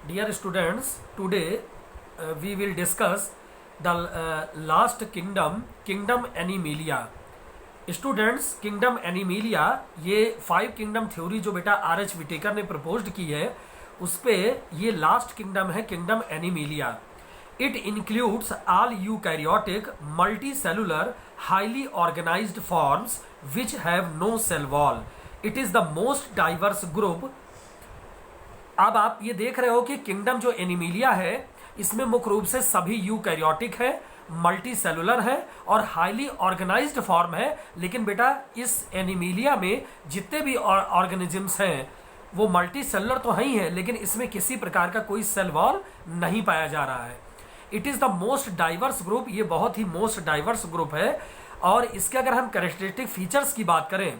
Dear students, today we will discuss the last kingdom, Kingdom Animalia. Students, kingdom Animalia ये 5 kingdom theory जो बेटा RH. Whittaker ने proposed की है, उस पे ये लास्ट किंगडम है kingdom Animalia. It includes all eukaryotic multicellular highly organised forms which have no cell wall. It is the most diverse group. अब आप ये देख रहे हो कि किंगडम जो एनिमिलिया है इसमें मुख्य रूप से सभी यूकैरियोटिक है, मल्टी सेलुलर है और हाईली ऑर्गेनाइज्ड फॉर्म है. लेकिन बेटा इस एनिमिलिया में जितने भी ऑर्गेनिजम्स हैं वो मल्टी सेलुलर तो ही है, लेकिन इसमें किसी प्रकार का कोई सेल वॉल नहीं पाया जा रहा है. It is the most diverse group. ये बहुत ही मोस्ट डाइवर्स ग्रुप है. और इसके अगर हम कैरेक्टरिस्टिक फीचर्स की बात करें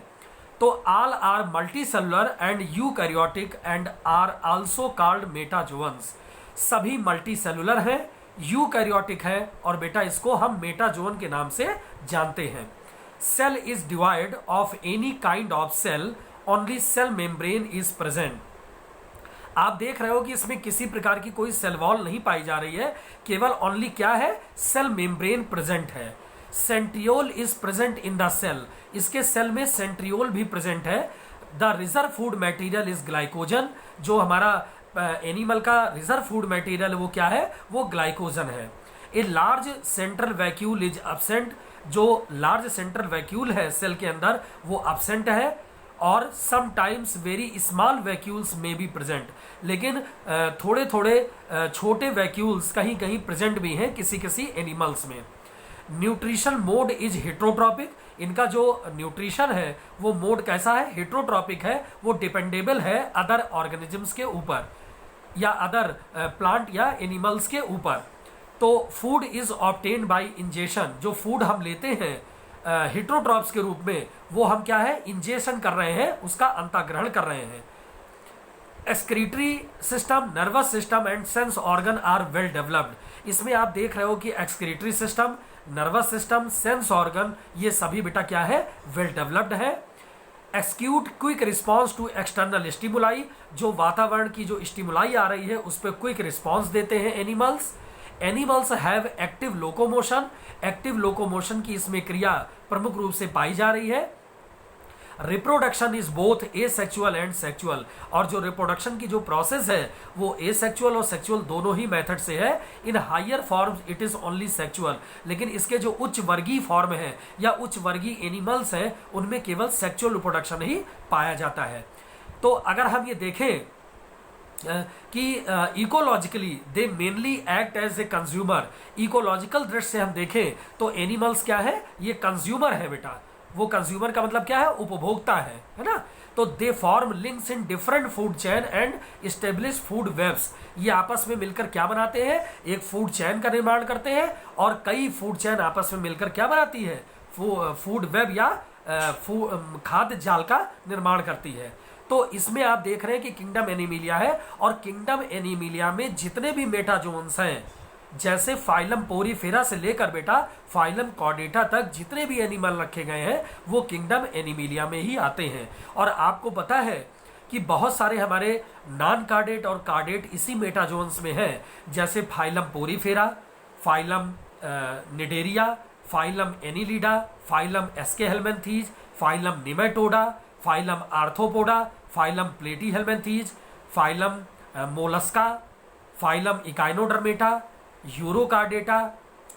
तो all are multicellular and eukaryotic and are also called metazoans. सभी मल्टी सेलुलर हैं, यूकैरियोटिक है और बेटा इसको हम मेटाजोन के नाम से जानते हैं. Cell is devoid of any kind of cell, only cell membrane is present. आप देख रहे हो कि इसमें किसी प्रकार की कोई सेल वॉल नहीं पाई जा रही है, केवल ओनली क्या है, सेल मेम्ब्रेन प्रेजेंट है. Centriole is present in the cell. इसके सेल में सेंट्रियोल भी प्रेजेंट है. The reserve food material is glycogen. जो हमारा एनिमल का रिजर्व फूड मटेरियल वो क्या है, वो ग्लाइकोजन है. A large central vacuole is absent. जो लार्ज सेंट्रल वैक्यूल है सेल के अंदर वो अब्सेंट है. और समटाइम्स वेरी स्मॉल वैक्यूल्स में बी प्रेजेंट. लेकिन थोड़े थोड़े छोटे वैक्यूल्स कहीं कहीं प्रेजेंट भी हैं किसी किसी एनिमल्स में. Nutrition mode is heterotrophic. इनका जो न्यूट्रिशन है वो मोड कैसा है, हेट्रोट्रॉपिक है. वो डिपेंडेबल है अदर ऑर्गेनिजम्स के ऊपर या अदर प्लांट या एनिमल्स के ऊपर. तो food is obtained by ingestion. जो फूड हम लेते हैं हेट्रोट्रॉप्स के रूप में वो हम क्या है, इंजेशन कर रहे हैं, उसका अंतःग्रहण कर रहे हैं. Excretory system, nervous system and sense organ are well developed. इसमें आप देख रहे हो कि excretory system, nervous system, sense organ ये सभी बेटा क्या है, वेल डेवलप्ड है. Execute quick response to external stimuli. जो वातावरण की जो स्टिमुलाई आ रही है उस पर क्विक रिस्पॉन्स देते हैं animals. Animals have active locomotion. Active locomotion की इसमें क्रिया प्रमुख रूप से पाई जा रही है. Reproduction is both asexual and sexual. और जो रिप्रोडक्शन की जो प्रोसेस है वो एसेक्सुअल और सेक्सुअल दोनों ही मेथड से है. In higher forms it is only sexual. लेकिन इसके जो उच्च वर्गीय फॉर्म है या उच्च वर्गीय एनिमल्स हैं उनमें केवल सेक्सुअल रिप्रोडक्शन ही पाया जाता है. तो अगर हम ये देखें कि ecologically they mainly act as a consumer. Ecological दृष्टि से हम देखें तो एनिमल्स क्या है, ये कंज्यूमर है बेटा. वो कंज्यूमर का मतलब क्या है, उपभोक्ता है ना. तो they form links in different food chain and establish food webs. ये आपस में मिलकर क्या बनाते हैं, एक फूड चेन का निर्माण करते हैं और कई फूड चेन आपस में मिलकर क्या बनाती है, फूड वेब या खाद्य जाल का निर्माण करती है. तो इसमें आप देख रहे हैं कि किंगडम एनिमिलिया है और किंगडम एनिमिलिया में जितने भी मेटाजोन्स हैं, जैसे फाइलम पोरीफेरा से लेकर बेटा फाइलम कॉर्डेटा तक जितने भी एनिमल रखे गए हैं वो किंगडम एनिमिलिया में ही आते हैं. और आपको पता है कि बहुत सारे हमारे नॉन कार्डेट और कार्डेट इसी मेटाजोन्स में हैं. जैसे phylum Porifera, phylum Cnidaria, phylum Annelida, phylum Aschelminthes, phylum Nematoda, phylum Arthropoda, phylum Platyhelminthes, phylum Mollusca, phylum Echinodermata, Urochordata,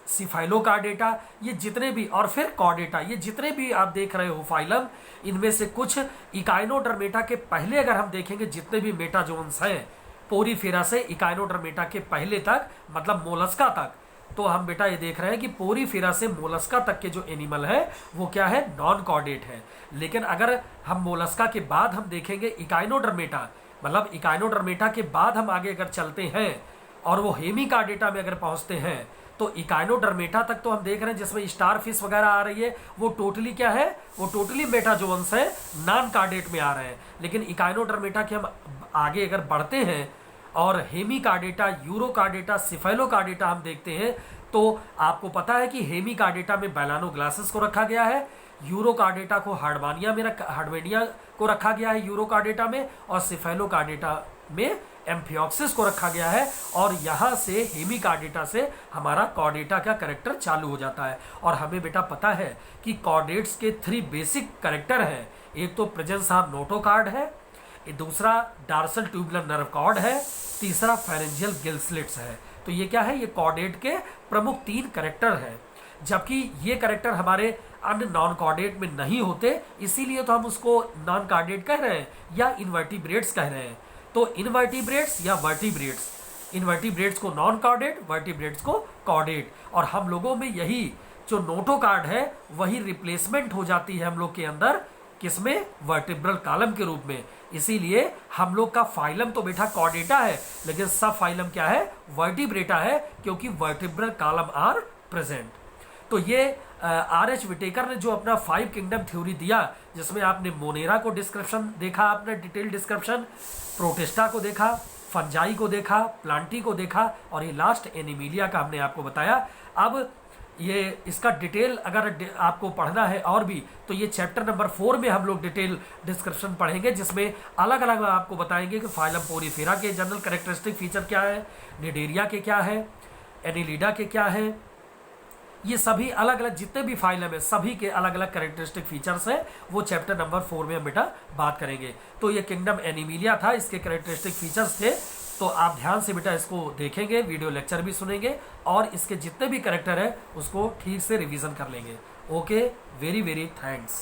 Cephalochordata, ये जितने भी, और फिर कॉर्डेटा, ये जितने भी आप देख रहे हो फाइलम, इनमें से कुछ इकाइनोडर्मेटा के पहले अगर हम देखेंगे जितने भी मेटाजोन्स हैं पोरीफेरा से इकाइनोडर्मेटा के पहले तक, मतलब मोलस्का तक, तो हम बेटा ये देख रहे हैं कि पोरीफेरा से मोलस्का तक के जो एनिमल है वो क्या है, नॉन कॉर्डेट है. लेकिन अगर हम मोलस्का के बाद हम देखेंगे इकाइनोडर्मेटा, मतलब इकाइनोडर्मेटा के बाद हम आगे अगर चलते हैं और वो हेमिकार्डेटा में अगर पहुंचते हैं तो इकाइनोडर्मेटा तक तो हम देख रहे हैं जिसमें स्टार फिश वगैरह आ रही है, वो टोटली क्या है, वो टोटली मेटाजोन्स है, नॉन कार्डेट में आ रहे हैं. लेकिन इकाइनोडर्मेटा के हम आगे अगर बढ़ते हैं और हेमिकार्डेटा, यूरोकार्डेटा, सिफाइलोकार्डेटा हम देखते हैं तो आपको पता है कि हेमिकार्डेटा में बैलानोग्लासिस को रखा गया है, यूरोकार्डेटा को हार्डवेनिया को रखा गया है यूरोकार्डेटा में, और सिफेलोकार्डेटा में एम्फिऑक्सिस को रखा गया है, और यहाँ से हेमिकार्डेटा से हमारा कॉर्डेटा का कैरेक्टर चालू हो जाता है। और हमें बेटा पता है कि कॉर्डेट्स के 3 बेसिक कैरेक्टर हैं, एक तो प्रेजेंस ऑफ नोटोकार्ड है, दूसरा डार्सल ट्यूबुलर नर्व कॉर्ड है, तीसरा फेरेंजियल गिल स्लिट्स है। तो ये क्या है, ये कॉर्डेट के प्रमुख 3 कैरेक्टर हैं, जबकि ये कैरेक्टर हमारे अन्य नॉन कॉर्डेट में नहीं होते, इसीलिए तो हम उसको नॉन कॉर्डेट कह रहे हैं या इनवर्टिब्रेट्स कह रहे हैं। तो इनवर्टिब्रेट्स या वर्टिब्रेट्स, इनवर्टिब्रेट्स को नॉन कॉर्डेट, वर्टिब्रेट्स को कॉर्डेट। और हम लोगों में यही जो नोटोकार्ड है वही रिप्लेसमेंट हो जाती है हम लोग के अंदर, किसमें, वर्टिब्रल कॉलम के रूप में। इसीलिए हम लोग का फाइलम तो बेटा कॉर्डेटा है, लेकिन सब फाइलम क्या है, वर्टिब्रेटा है, क्योंकि वर्टिब्रल कॉलम आर प्रेजेंट। तो ये R.H. विटेकर ने जो अपना 5 किंगडम थ्योरी दिया, जिसमें आपने मोनेरा को डिस्क्रिप्शन देखा, आपने डिटेल डिस्क्रिप्शन, प्रोटिस्टा को देखा, फंजाई को देखा, प्लांटी को देखा, और ये लास्ट एनीमिलिया का हमने आपको बताया। अब ये इसका डिटेल अगर आपको पढ़ना है और भी, तो ये चैप्टर नंबर 4 में हम लोग डिटेल डिस्क्रिप्शन पढ़ेंगे, जिसमें अलग अलग आपको बताएंगे कि फाइलम पोरीफेरा के जनरल कैरेक्टरिस्टिक फीचर क्या है, निडेरिया के क्या है, एनिलिडा के क्या है, ये सभी अलग अलग जितने भी फाइलम है सभी के अलग अलग कैरेक्टरिस्टिक फीचर्स हैं, वो चैप्टर नंबर 4 में हम बेटा बात करेंगे। तो ये किंगडम एनीमिलिया था, इसके कैरेक्टरिस्टिक फीचर्स थे, तो आप ध्यान से बेटा इसको देखेंगे, वीडियो लेक्चर भी सुनेंगे, और इसके जितने भी कैरेक्टर है उसको ठीक से रिवीजन कर लेंगे। Okay, very very thanks.